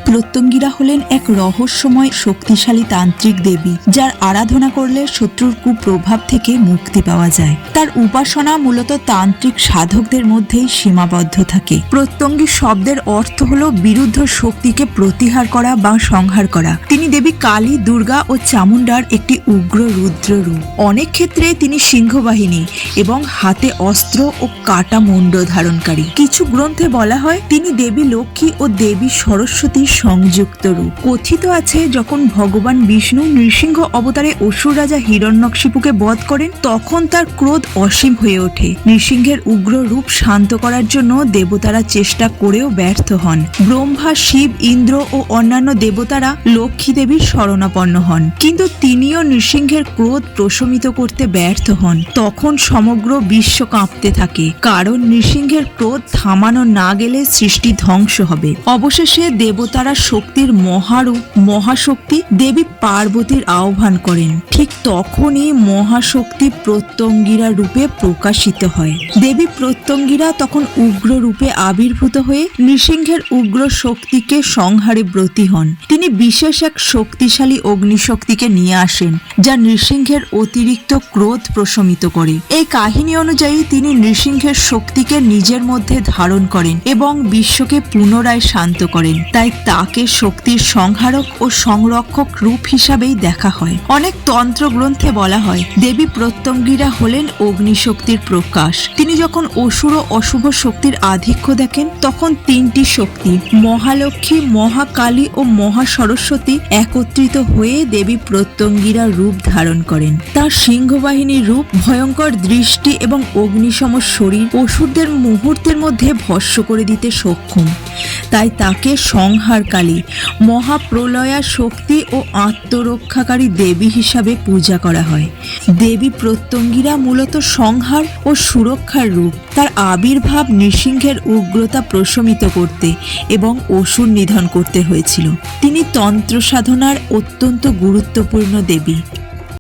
প্রত্যঙ্গিরা হলেন এক রহস্যময় শক্তিশালী তান্ত্রিক দেবী, যার আরাধনা করলে শত্রুর কুপ্রভাব থেকে মুক্তি পাওয়া যায়। তার উপাসনা মূলত তান্ত্রিক সাধকদের মধ্যেই সীমাবদ্ধ থাকে। প্রত্যঙ্গী শব্দের অর্থ হল বিরুদ্ধ শক্তিকে প্রতিহার করা বা সংহার করা। তিনি দেবী কালী, দুর্গা ও চামুন্ডার একটি উগ্র রুদ্র রূপ। অনেক ক্ষেত্রে তিনি সিংহবাহিনী এবং হাতে অস্ত্র ও কাটা মুন্ড ধারণকারী। কিছু গ্রন্থে বলা হয় তিনি দেবী লক্ষ্মী ও দেবী সরস্বতীর সংযুক্ত রূপ। কথিত আছে যখন ভগবান বিষ্ণু নৃসিংহ অবতারে অসুর রাজা হিরণ্যকশিপুকে বধ করেন, তখন তার ক্রোধ অসীম হয়ে ওঠে। নৃসিংহের উগ্র রূপ শান্ত করার জন্য দেবতারা চেষ্টা করেও ব্যর্থ হন। ব্রহ্মা, শিব, ইন্দ্র ও অন্যান্য দেবতারা লক্ষ্মী দেবীর শরণাপন্ন হন, কিন্তু তিনিও নৃসিংহের ক্রোধ প্রশমিত করতে ব্যর্থ হন। তখন সমগ্র বিশ্ব কাঁপতে থাকে, কারণ নৃসিংহের ক্রোধ থামানো না গেলে সৃষ্টি ধ্বংস হবে। অবশেষে দেবতারা শক্তির মহারূপ মহাশক্তি দেবী পার্বতীর আহ্বান করেন। ঠিক তখনই মহাশক্তি প্রত্যঙ্গিরা রূপে প্রকাশিত হয়। দেবী প্রত্যঙ্গিরা তখন উগ্র রূপে আবির্ভূত হয়ে নৃসিংহের উগ্র শক্তিকে সংহারে ব্রতী হন। তিনি বিশেষ এক শক্তিশালী অগ্নিশক্তিকে নিয়ে আসেন, যা নৃসিংহের অতিরিক্ত ক্রোধ প্রশমিত করে। এই কাহিনী অনুযায়ী তিনি নৃসিংহের শক্তিকে নিজের মধ্যে ধারণ করেন এবং বিশ্বকে পুনরায় শান্ত করেন। তাই তাকে শক্তির সংহারক ও সংরক্ষক রূপ হিসাবেই দেখা হয়। অনেক তন্ত্র গ্রন্থে বলা হয় দেবী প্রত্যঙ্গিরা হলেন অগ্নিশক্তির প্রকাশ। তিনি যখন অসুর ও অশুভ শক্তির আধিক্য দেখেন, তখন তিনটি শক্তি মহালক্ষ্মী, মহাকালী ও মহাসরস্বতী একত্রিত হয়ে দেবী প্রত্যঙ্গিরা রূপ ধারণ করেন। তার সিংহবাহিনীর রূপ, ভয়ঙ্কর দৃষ্টি এবং অগ্নিসম শরীর অসুরদের মুহূর্তের মধ্যে ভস্ম করে দিতে সক্ষম। তাই তাকে সংহারকালী, মহাপ্রলয়া শক্তি ও আত্মরক্ষাকারী দেবী হিসাবে পূজা করা হয়। দেবী প্রত্যঙ্গিরা মূলত সংহার ও সুরক্ষার রূপ। তার আবির্ভাব নৃসিংহের উগ্রতা প্রশমিত করতে এবং অসুর নিধন করতে হয়েছিল। তিনি তন্ত্র সাধনার অত্যন্ত গুরুত্বপূর্ণ দেবী।